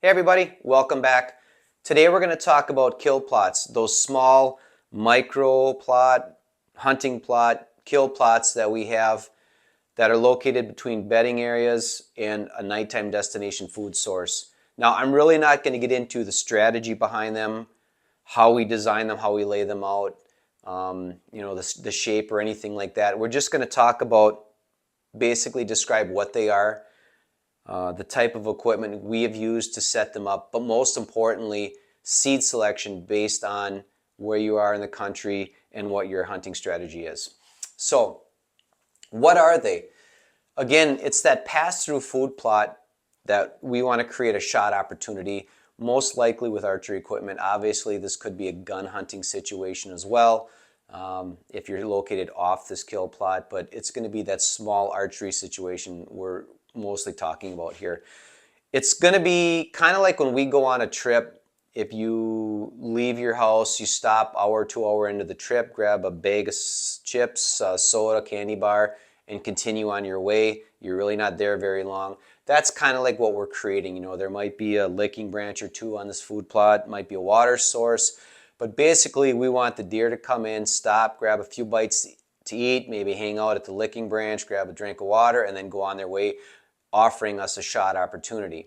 Hey everybody, welcome back. Today we're going to talk about kill plots, those small micro plot, hunting plot, kill plots that we have that are located between bedding areas and a nighttime destination food source. Now I'm really not going to get into the strategy behind them, how we design them, how we lay them out, the shape or anything like that. We're just going to talk about, basically describe what they are, the type of equipment we have used to set them up, but most importantly, seed selection based on where you are in the country and what your hunting strategy is. So, what are they? Again, it's that pass-through food plot that we want to create a shot opportunity, most likely with archery equipment. Obviously, this could be a gun hunting situation as well, if you're located off this kill plot, but it's going to be that small archery situation we're mostly talking about here. It's going to be kind of like when we go on a trip. If you leave your house, you stop hour, 2 hour into the trip, grab a bag of chips, soda, candy bar, and continue on your way. You're really not there very long. That's kind of like what we're creating. You know, there might be a licking branch or two on this food plot, might be a water source, but basically we want the deer to come in, stop, grab a few bites to eat, maybe hang out at the licking branch, grab a drink of water, and then go on their way, offering us a shot opportunity.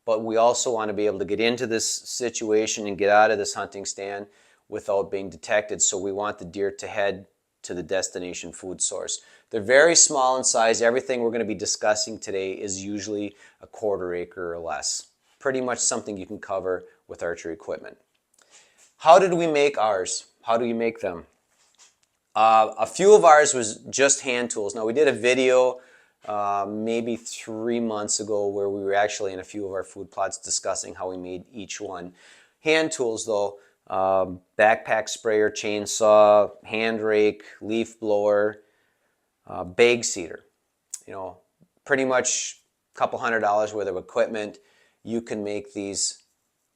But we also want to be able to get into this situation and get out of this hunting stand without being detected. So we want the deer to head to the destination food source. They're very small in size. Everything we're going to be discussing today is usually a 1/4 acre or less. Pretty much something you can cover with archery equipment. How did we make ours? How do you make them? A few of ours was just hand tools. Now we did a video maybe 3 months ago where we were actually in a few of our food plots discussing how we made each one. Hand tools though, backpack sprayer, chainsaw, hand rake, leaf blower, bag seeder. You know, pretty much a couple $100 worth of equipment. You can make these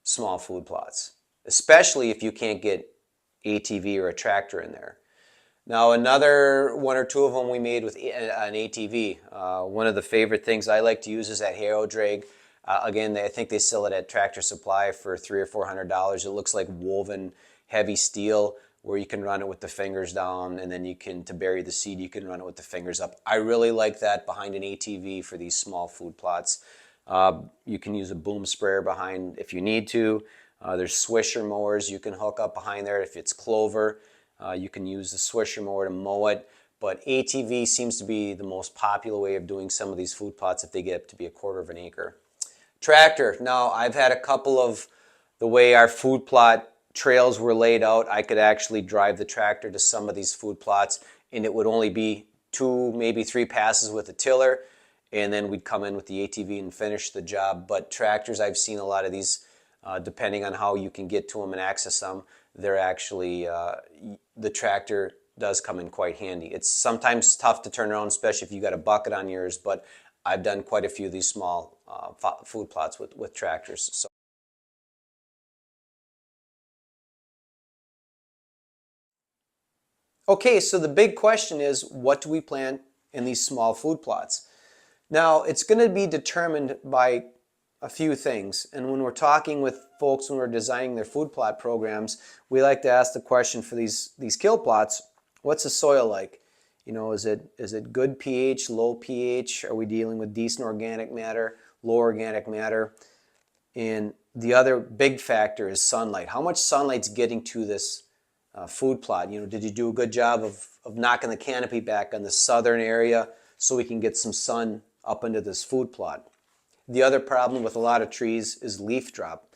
small food plots, especially if you can't get ATV or a tractor in there. Now another one or two of them we made with an ATV. One of the favorite things I like to use is that harrow drag. Again, I think they sell it at Tractor Supply for $300 or $400. It looks like woven heavy steel where you can run it with the fingers down, and then you can, to bury the seed, you can run it with the fingers up. I really like that behind an ATV for these small food plots. You can use a boom sprayer behind if you need to. There's swisher mowers you can hook up behind there if it's clover. You can use the swisher mower to mow it, but ATV seems to be the most popular way of doing some of these food plots if they get up to be a 1/4 acre. Tractor. Now, I've had a couple of the way our food plot trails were laid out. I could actually drive the tractor to some of these food plots, and it would only be 2, maybe 3 passes with a tiller, and then we'd come in with the ATV and finish the job. But tractors, I've seen a lot of these, depending on how you can get to them and access them, they're actually, the tractor does come in quite handy. It's sometimes tough to turn around, especially if you got a bucket on yours, but I've done quite a few of these small food plots with tractors. So. Okay, so the big question is, what do we plant in these small food plots? Now, it's going to be determined by a few things. And when we're talking with folks, when we're designing their food plot programs, we like to ask the question for these kill plots, what's the soil like? You know, is it good pH, low pH? Are we dealing with decent organic matter, low organic matter? And the other big factor is sunlight. How much sunlight's getting to this food plot? You know, did you do a good job of knocking the canopy back on the southern area so we can get some sun up into this food plot? The other problem with a lot of trees is leaf drop.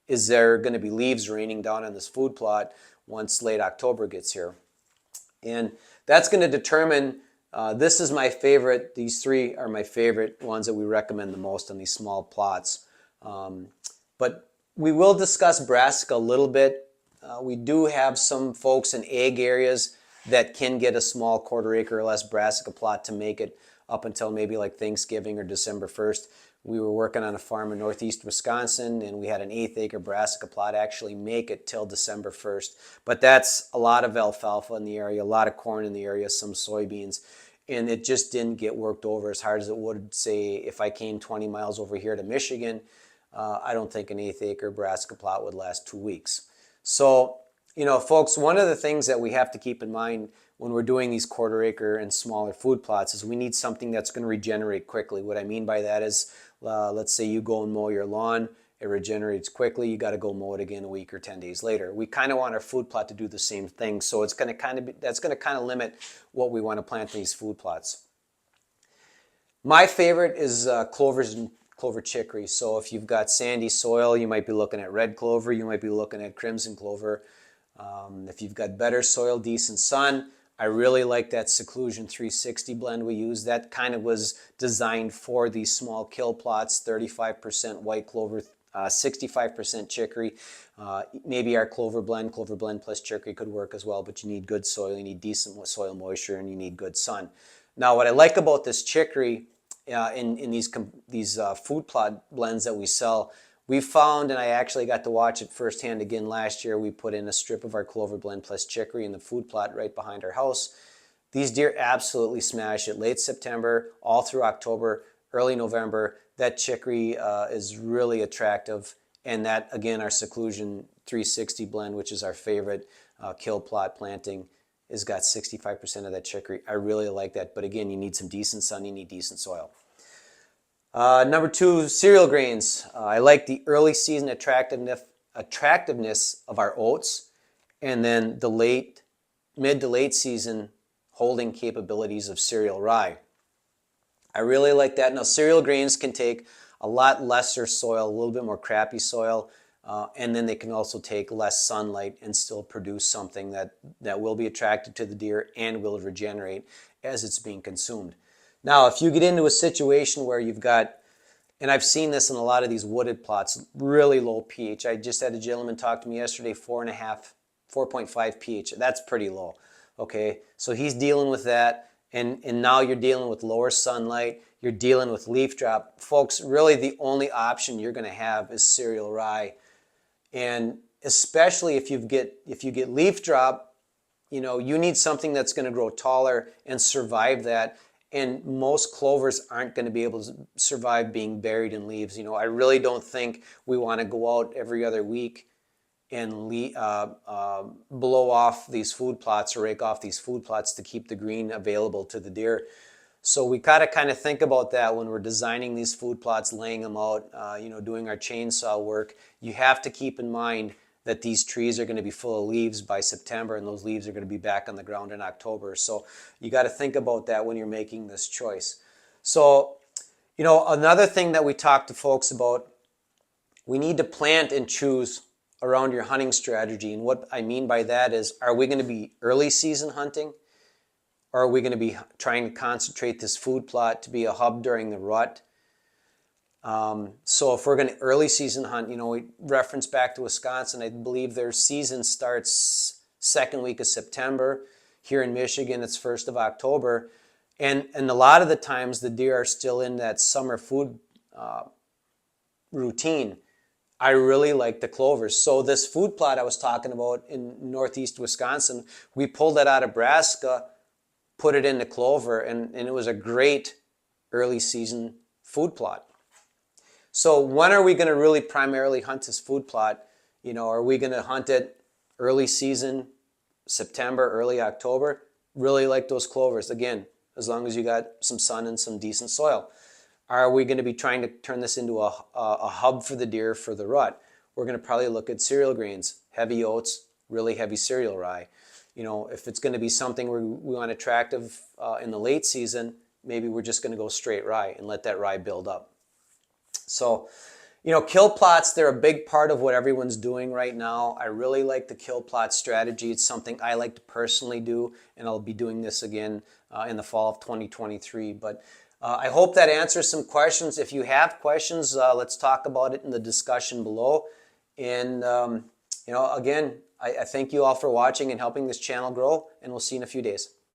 Is there going to be leaves raining down on this food plot once late October gets here? And that's going to determine, this is my favorite, these 3 are my favorite ones that we recommend the most on these small plots. But we will discuss brassica a little bit. We do have some folks in ag areas that can get a small 1/4 acre or less brassica plot to make it up until maybe like Thanksgiving or December 1st. We were working on a farm in northeast Wisconsin, and we had an 1/8 acre brassica plot actually make it till December 1st. But that's a lot of alfalfa in the area, a lot of corn in the area, some soybeans, and it just didn't get worked over as hard as it would, say, if I came 20 miles over here to Michigan. I don't think an 1/8 acre brassica plot would last 2 weeks. So, folks, one of the things that we have to keep in mind when we're doing these 1/4 acre and smaller food plots is we need something that's going to regenerate quickly. What I mean by that is, let's say you go and mow your lawn, it regenerates quickly, you got to go mow it again a week or 10 days later. We kind of want our food plot to do the same thing, so it's going to that's going to kind of limit what we want to plant in these food plots. My favorite is clovers and clover chicory. So if you've got sandy soil, you might be looking at red clover, you might be looking at crimson clover. If you've got better soil, decent sun, I really like that Seclusion 360 blend we use. That kind of was designed for these small kill plots, 35% white clover, 65% chicory. Maybe our clover blend plus chicory could work as well, but you need good soil, you need decent soil moisture, and you need good sun. Now, what I like about this chicory in these food plot blends that we sell, we found, and I actually got to watch it firsthand again last year, we put in a strip of our clover blend plus chicory in the food plot right behind our house. These deer absolutely smash it. Late September, all through October, early November, that chicory is really attractive. And that, again, our Seclusion 360 blend, which is our favorite kill plot planting, has got 65% of that chicory. I really like that. But again, you need some decent sun, you need decent soil. Number 2, cereal grains. I like the early season attractiveness of our oats, and then the mid to late season holding capabilities of cereal rye. I really like that. Now, cereal grains can take a lot lesser soil, a little bit more crappy soil, and then they can also take less sunlight and still produce something that will be attracted to the deer and will regenerate as it's being consumed. Now, if you get into a situation where you've got, and I've seen this in a lot of these wooded plots, really low pH. I just had a gentleman talk to me yesterday, 4.5 pH. That's pretty low. Okay, so he's dealing with that, and now you're dealing with lower sunlight, you're dealing with leaf drop. Folks, really the only option you're going to have is cereal rye. And especially if you get leaf drop, you need something that's going to grow taller and survive that. And most clovers aren't going to be able to survive being buried in leaves. I really don't think we want to go out every other week and blow off these food plots or rake off these food plots to keep the green available to the deer. So we gotta kind of think about that when we're designing these food plots, laying them out, doing our chainsaw work. You have to keep in mind that these trees are going to be full of leaves by September, and those leaves are going to be back on the ground in October. So you got to think about that when you're making this choice. So, another thing that we talk to folks about, we need to plant and choose around your hunting strategy. And what I mean by that is, are we going to be early season hunting? Or are we going to be trying to concentrate this food plot to be a hub during the rut? So if we're going to early season hunt, we reference back to Wisconsin. I believe their season starts second week of September. Here in Michigan, it's 1st of October. And a lot of the times the deer are still in that summer food routine. I really like the clovers. So this food plot I was talking about in northeast Wisconsin, we pulled that out of brassica, put it into clover, and it was a great early season food plot. So when are we going to really primarily hunt this food plot? Are we going to hunt it early season, September, early October? Really like those clovers. Again, as long as you got some sun and some decent soil. Are we going to be trying to turn this into a hub for the deer for the rut? We're going to probably look at cereal grains, heavy oats, really heavy cereal rye. If it's going to be something we want attractive in the late season, maybe we're just going to go straight rye and let that rye build up. So, kill plots, they're a big part of what everyone's doing right now. I really like the kill plot strategy. It's something I like to personally do, and I'll be doing this again in the fall of 2023. But I hope that answers some questions. If you have questions, let's talk about it in the discussion below. And, again, I thank you all for watching and helping this channel grow, and we'll see you in a few days.